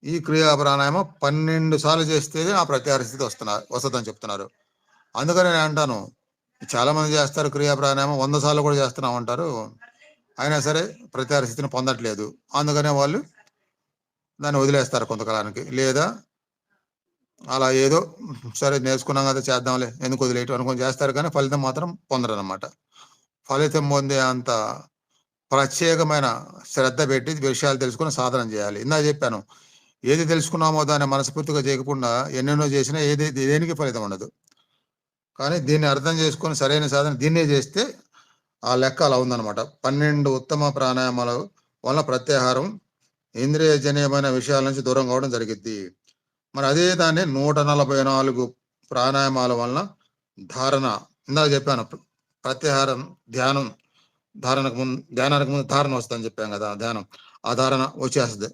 ఈ క్రియా ప్రాణాయామం 12 సార్లు చేస్తేనే ఆ ప్రత్యాహార స్థితి వస్తదని చెప్తున్నారు. అందుకని నేను అంటాను, చాలా మంది చేస్తారు క్రియా ప్రాణాయామం 100 సార్లు కూడా చేస్తున్నాం అంటారు. అయినా సరే ప్రత్యాహార స్థితిని పొందట్లేదు. అందుకనే వాళ్ళు దాన్ని వదిలేస్తారు కొంతకాలానికి. లేదా అలా ఏదో సరే నేర్చుకున్నాం కదా చేద్దాంలే ఎందుకు వదిలేయటం అనుకొని చేస్తారు కానీ ఫలితం మాత్రం పొందరనమాట. ఫలితం పొందే అంత ప్రత్యేకమైన శ్రద్ధ పెట్టి విషయాలు తెలుసుకొని సాధన చేయాలి. ఇందాక చెప్పాను. ఏది తెలుసుకున్నామో దాన్ని మనస్ఫూర్తిగా చేయకుండా ఎన్నెన్నో చేసినా దేనికి ఫలితం ఉండదు. కానీ దీన్ని అర్థం చేసుకొని సరైన సాధన దీన్నే చేస్తే ఆ లెక్క అలా ఉందనమాట. 12 ఉత్తమ ప్రాణాయామాల వల్ల ప్రత్యాహారం ఇంద్రియజన్యమైన విషయాల నుంచి దూరం కావడం జరిగిద్ది. మరి అదే దాన్ని 144 ప్రాణాయామాల వలన ధారణ ఇందాక చెప్పాను. ప్రత్యాహారం ధ్యానం ధ్యానానికి ముందు ధారణ వస్తదని చెప్పాం కదా! ధ్యానం. ఆ ధారణ వచ్చేస్తది.